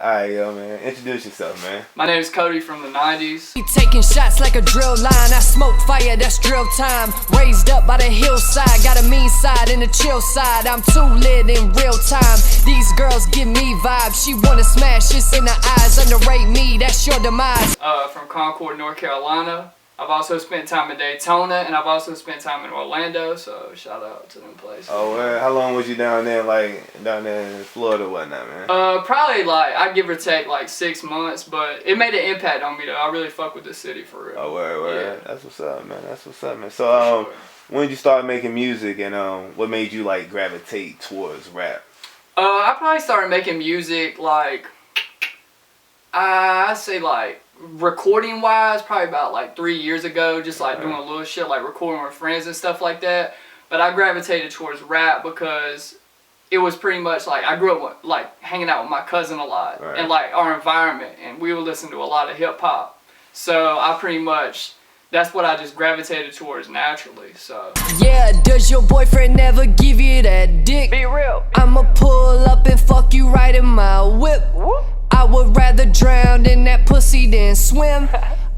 Alright, yo, man. Introduce yourself, man. My name is Cody from the 90s. He taking shots like a drill line. I smoke fire, that's drill time. Raised up by the hillside. Got a mean side and a chill side. I'm too lit in real time. These girls give me vibes. She wanna smash, it's in the eyes. Underrate me, that's your demise. From Concord, North Carolina. I've also spent time in Daytona, and I've also spent time in Orlando, so shout out to them places. Oh, well, how long was you down there, down there in Florida or whatnot, man? Probably, I give or take, 6 months, but it made an impact on me, though. I really fuck with the city, for real. Oh, word. Yeah. That's what's up, man. That's what's up, man. So, when did you start making music, and what made you, gravitate towards rap? I probably started making music, I'd say, recording wise, probably about 3 years ago, just doing a little shit, recording with friends and stuff like that. But I gravitated towards rap because it was pretty much I grew up hanging out with my cousin a lot, and our environment, and we would listen to a lot of hip hop. So I pretty much, that's what I just gravitated towards naturally. So yeah, does your boyfriend never give you that dick? be real. I'ma pull up and fuck you right in my whip. I would rather drown in that pussy than swim.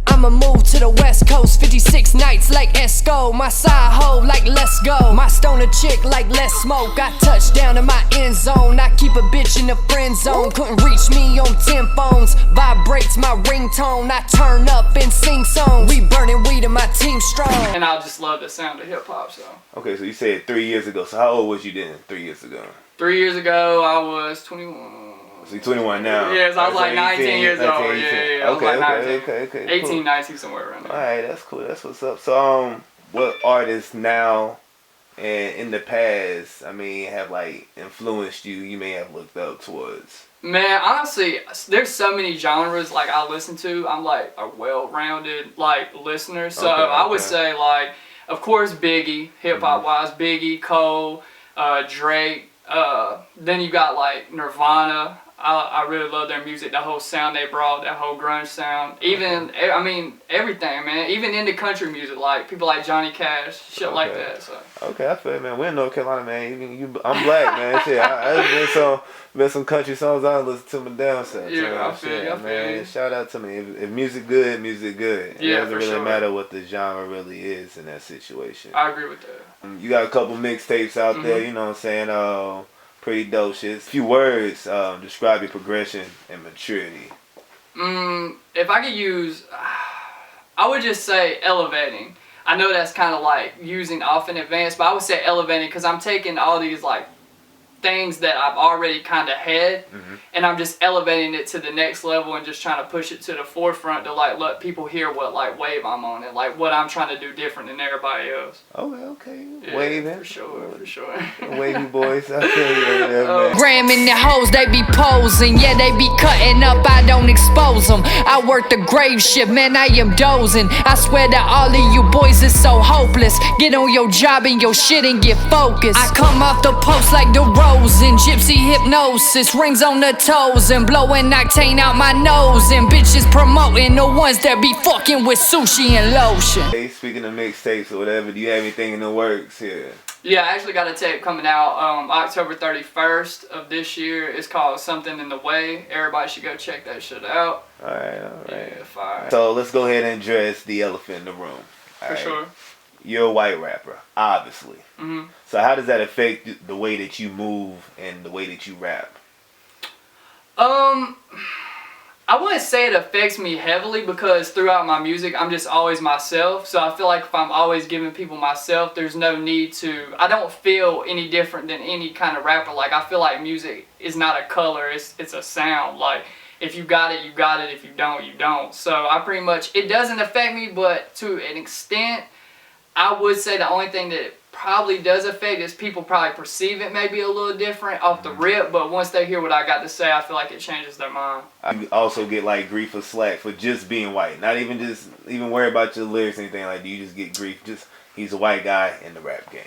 I'ma move to the west coast, 56 nights like Esco. My side hoe like let's go. My stoner chick like let's smoke. I touch down in my end zone. I keep a bitch in the friend zone. Couldn't reach me on 10 phones. Vibrates my ringtone. I turn up and sing songs. We burning weed and my team strong. And I just love the sound of hip hop. So Okay, so you said 3 years ago. So how old was you then, 3 years ago? 3 years ago, I was 21. So you're 21 now. Yes, I was 19 years old. 18. Yeah. I was 19. Okay. 18, Cool. 19, somewhere around there. Alright, that's cool. That's what's up. So, what artists now and in the past, have influenced you? You may have looked up towards. Man, honestly, there's so many genres I listen to. I'm a well-rounded listener. So I would say of course Biggie, hip hop wise, Biggie, Cole, Drake. Then you got Nirvana. I really love their music, the whole sound they brought, that whole grunge sound. Even, everything, man. Even into country music, people like Johnny Cash, shit like that. So. Okay, I feel it, man. We're in North Carolina, man. I'm black, man. Shit, I've been some country songs I listen to my down south. Yeah, I feel you, man. Shout out to me. If music good, music good. Yeah, it doesn't really sure. matter what the genre really is in that situation. I agree with that. You got a couple mixtapes out there, you know what I'm saying? Pretty dope shit. A few words describe your progression and maturity. If I could use, I would just say elevating. I know that's kind of using off in advance, but I would say elevating because I'm taking all these things that I've already kind of had, and I'm just elevating it to the next level and just trying to push it to the forefront to let people hear what wave I'm on and what I'm trying to do different than everybody else. Okay. Yeah, Waving. for sure. Wavy boys. I feel you right there, man. Gramming the hoes, they be posing. Yeah, they be cutting up, I don't expose them. I work the grave shit, man, I am dozing. I swear that all of you boys is so hopeless. Get on your job and your shit and get focused. I come off the post like the rose and gypsy hypnosis. Rings on the toes and blowing octane out my nose. And bitches promoting the ones that be fucking with sushi and lotion. Hey, speaking of mixtapes or whatever, do you have anything in the works here? Yeah, I actually got a tape coming out October 31st of this year. It's called Something in the Way. Everybody should go check that shit out. Alright. Yeah, fire. So let's go ahead and address the elephant in the room. For sure. You're a white rapper, obviously. So how does that affect the way that you move and the way that you rap? I wouldn't say it affects me heavily because throughout my music, I'm just always myself. So I feel like if I'm always giving people myself, there's no need to, I don't feel any different than any kind of rapper. I feel like music is not a color, it's a sound. If you got it, you got it. If you don't, you don't. So I pretty much, it doesn't affect me, but to an extent, I would say the only thing that it probably does affect is people probably perceive it maybe a little different off the rip, but once they hear what I got to say, I feel like it changes their mind. I also get grief or slack for just being white. Not even worry about your lyrics or anything like that. You just get grief. Just he's a white guy in the rap game.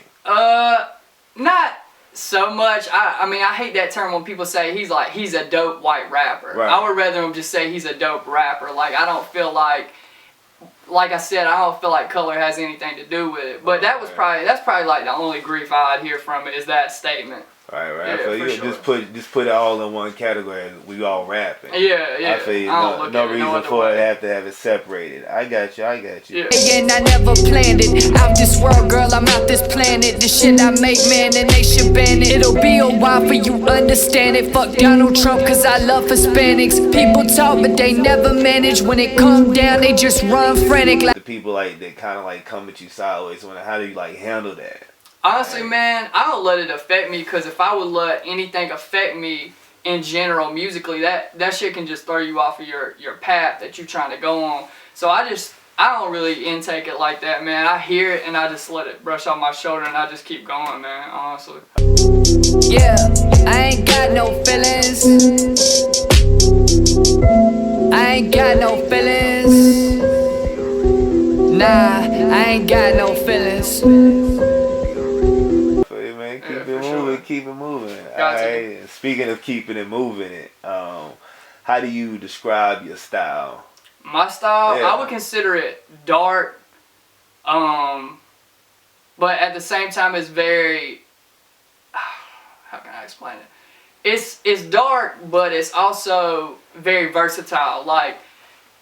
Not so much. I hate that term when people say he's a dope white rapper. Right. I would rather them just say he's a dope rapper. I don't feel like I said, I don't feel like color has anything to do with it. But that's probably the only grief I'd hear from it is that statement. Right. Yeah, I feel for you sure. just put it all in one category. We all rapping. Yeah. I feel you. I don't look No at it no reason other for it way. to have it separated. I got you. Yeah. And I never planned it. Out this world, girl, I'm out this planet. The shit I make, man, and they should ban it. It'll be a while for you understand it. Fuck Donald Trump, cause I love Hispanics. People talk, but they never manage. When it come down, they just run frantic. The people like that kind of like come at you sideways. How do you like handle that? Honestly, man, I don't let it affect me, because if I would let anything affect me in general musically, that shit can just throw you off of your path that you're trying to go on. So I don't really intake it like that, man. I hear it and I just let it brush off my shoulder and I just keep going, man, honestly. Yeah, I ain't got no feelings. I ain't got no feelings. Nah, I ain't got no feelings. Man, keep Yeah, it moving, sure. keep it moving. Got to. Alright. Speaking of keeping it moving, how do you describe your style? My style, Yeah. I would consider it dark, but at the same time it's very, how can I explain it? It's dark, but it's also very versatile. Like,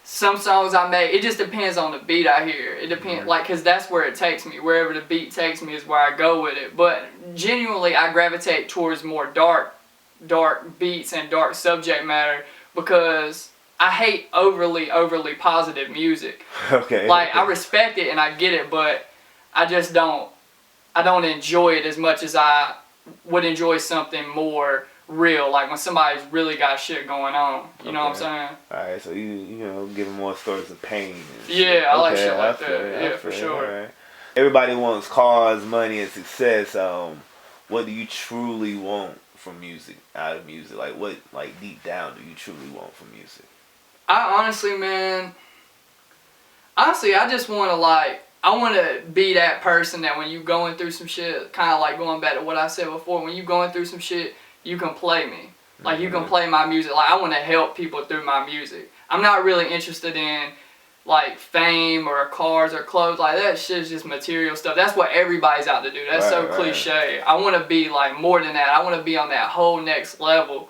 some songs I make, it just depends on the beat I hear. It depends, like, cause that's where it takes me. Wherever the beat takes me is where I go with it. But genuinely, I gravitate towards more dark beats and dark subject matter, because I hate overly positive music. Okay. Like, I respect it and I get it, but I just don't enjoy it as much as I would enjoy something more real, like when somebody's really got shit going on. You know what I'm saying? Alright, so you know, giving more stories of pain. And Yeah, shit. I like shit I like feel that. it, Yeah, for sure. Right. Everybody wants cars, money, and success. What do you truly want from music? Out of music, like what, like deep down, do you truly want from music? I honestly, man, I just want to I want to be that person that when you going through some shit, kind of like going back to what I said before, when you going through some shit, you can play me. Like, you can play my music. Like, I want to help people through my music. I'm not really interested in, like, fame or cars or clothes. Like, that shit's just material stuff. That's what everybody's out to do. That's so cliche. I want to be, like, more than that. I want to be on that whole next level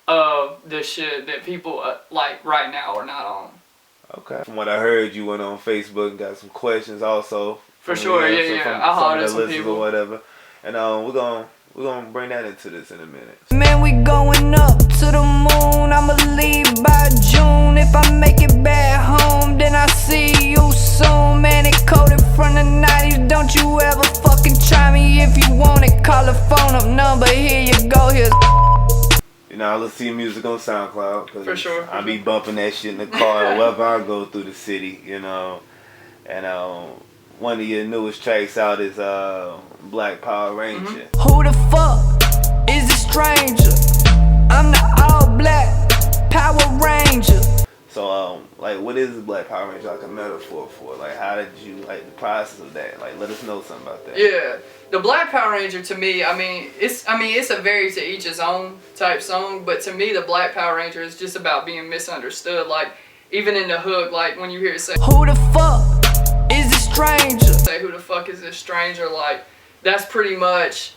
of the shit that people, like, right now are not on. Okay. From what I heard, you went on Facebook and got some questions also. For sure, yeah. I hollered at some people. Or whatever. And we're gonna bring that into this in a minute. Man, we going up to the moon. I'ma leave by June. If I make it back home, then I see you soon. Man, it coded from the 90s. Don't you ever fucking try me. If you want it, call the phone up number. Here you go, here's. You know, I listen to your music on SoundCloud. For sure. I be bumping that shit in the car wherever I go through the city, you know. And one of your newest tracks out is Black Power Ranger. Who the fuck is a stranger? I'm the all black Power Ranger. So, like, what is the Black Power Ranger like a metaphor for? Like, how did you, like, the process of that? Like, let us know something about that. Yeah. The Black Power Ranger, to me, it's a very to each his own type song, but to me, the Black Power Ranger is just about being misunderstood. Like, even in the hook, like, when you hear it say, who the fuck is a stranger? Say, who the fuck is this stranger? Like, that's pretty much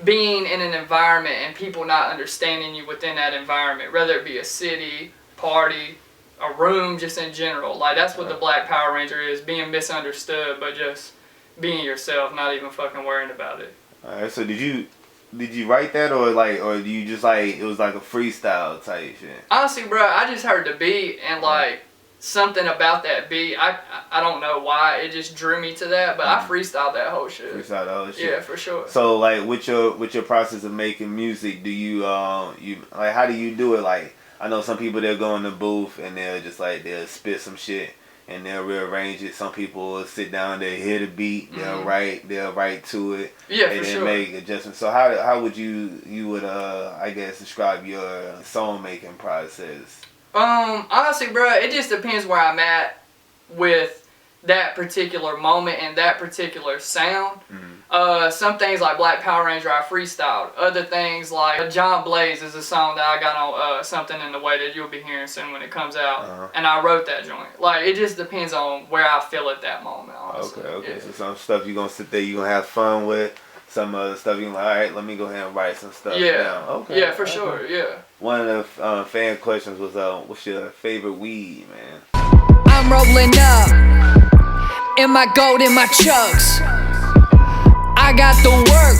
being in an environment and people not understanding you within that environment, whether it be a city, party, a room, just in general. Like, that's what the Black Power Ranger is, being misunderstood, but just being yourself, not even fucking worrying about it. Alright, so did you write that, or do you just, like, it was like a freestyle type shit? Honestly, bro, I just heard the beat and, like, something about that beat. I don't know why, it just drew me to that, but I freestyled that whole shit. Freestyle the whole shit? Yeah, for sure. So, like, with your process of making music, do you like, how do you do it? Like, I know some people, they'll go in the booth and they'll just, like, they'll spit some shit and they'll rearrange it. Some people will sit down, they'll hear the beat, they'll write to it. Yeah, and for then sure. make adjustments. So how would you would I guess describe your song making process? Honestly, bro, it just depends where I'm at with that particular moment and that particular sound. Some things like Black Power Ranger, I freestyled. Other things like John Blaze is a song that I got on Something in the Way that you'll be hearing soon when it comes out. And I wrote that joint. Like, it just depends on where I feel at that moment, honestly. Okay. Yeah. So some stuff you're gonna sit there, you're gonna have fun with. some other stuff. You're like, all right, let me go ahead and write some stuff Yeah. down. Okay. Yeah, for sure. Yeah. One of the fan questions was, what's your favorite weed, man? I'm rolling up in my gold in my chucks. I got the work,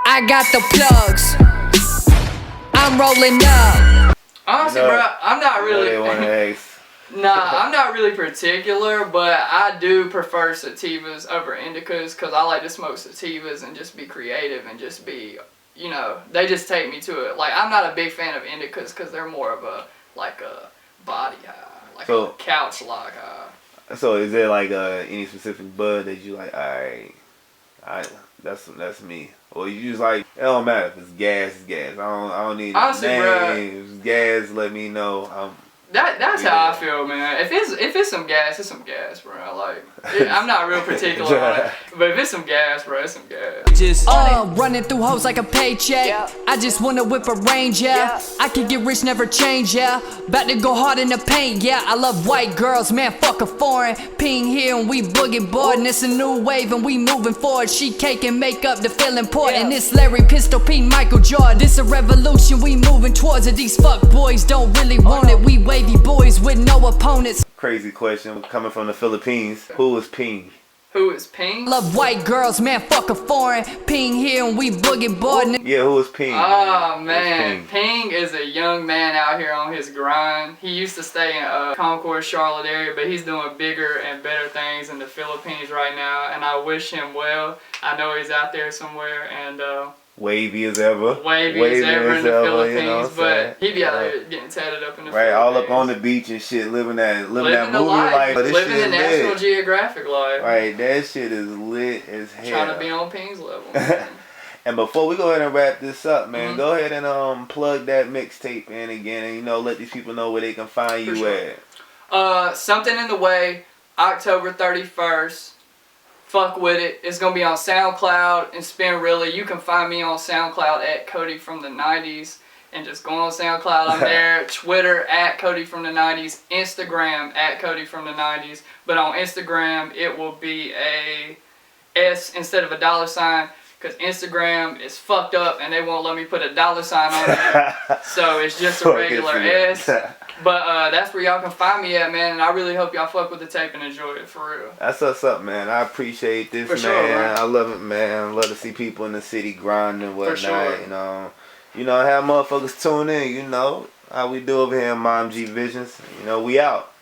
I got the plugs. I'm rolling up. Honestly, No. bro, I'm not really. They want to ask. Nah, I'm not really particular, but I do prefer sativas over indicas because I like to smoke sativas and just be creative and just be, you know, they just take me to it. Like, I'm not a big fan of indicas because they're more of a body high, like a couch lock high. So is there like any specific bud that you like? That's me. Or you just like, it don't matter if it's gas, it's gas. I don't need Honestly, names. Gas, let me know. That's how I feel, man. If it's some gas, it's some gas, bro. Like, I'm not real particular on it, but if it's some gas, bro, it's some gas. Just running through hoes like a paycheck. I just wanna whip a range, yeah. I can get rich, never change, yeah. About to go hard in the paint, yeah. I love white girls, man, fuck a foreign. Ping here and we boogie boarding. It's a new wave and we moving forward. She cake and makeup to feel important. This Larry Pistol P, Michael Jordan. This a revolution, we moving towards it. These fuck boys don't really want it. We wavy boys with no opponents. Crazy question coming from the Philippines. Who is Ping? Who is Ping? Love white girls, man, fuck a foreign. Ping here and we boogie boarding. Yeah, who is Ping? Oh man, Ping is a young man out here on his grind. He used to stay in Concord, Charlotte area, but he's doing bigger and better things in the Philippines right now, and I wish him well. I know he's out there somewhere, and wavy as ever. Wavy as ever in the Philippines, you know but he be out there getting tatted up in the Philippines. Right, all up on the beach and shit, living that movie life. But this living shit the National lit. Geographic life. Right, that shit is lit as hell. Trying to be on Ping's level. Man. And before we go ahead and wrap this up, man, go ahead and plug that mixtape in again, and let these people know where they can find you at. Something in the Way, October 31st. Fuck with it. It's gonna be on SoundCloud and Spin Really. You can find me on SoundCloud at Codyfromthe90s, and just go on SoundCloud. I'm there. Twitter at Codyfromthe90s. Instagram at Codyfromthe90s. But on Instagram, it will be a S instead of a $sign. Because Instagram is fucked up and they won't let me put a $sign on it. So it's just a regular S. But that's where y'all can find me at, man. And I really hope y'all fuck with the tape and enjoy it, for real. That's what's up, man. I appreciate this, for man. Sure, man. I love it, man. I love to see people in the city grinding and whatnot. For sure. Have motherfuckers tune in, how we do over here in Momg Visions. We out.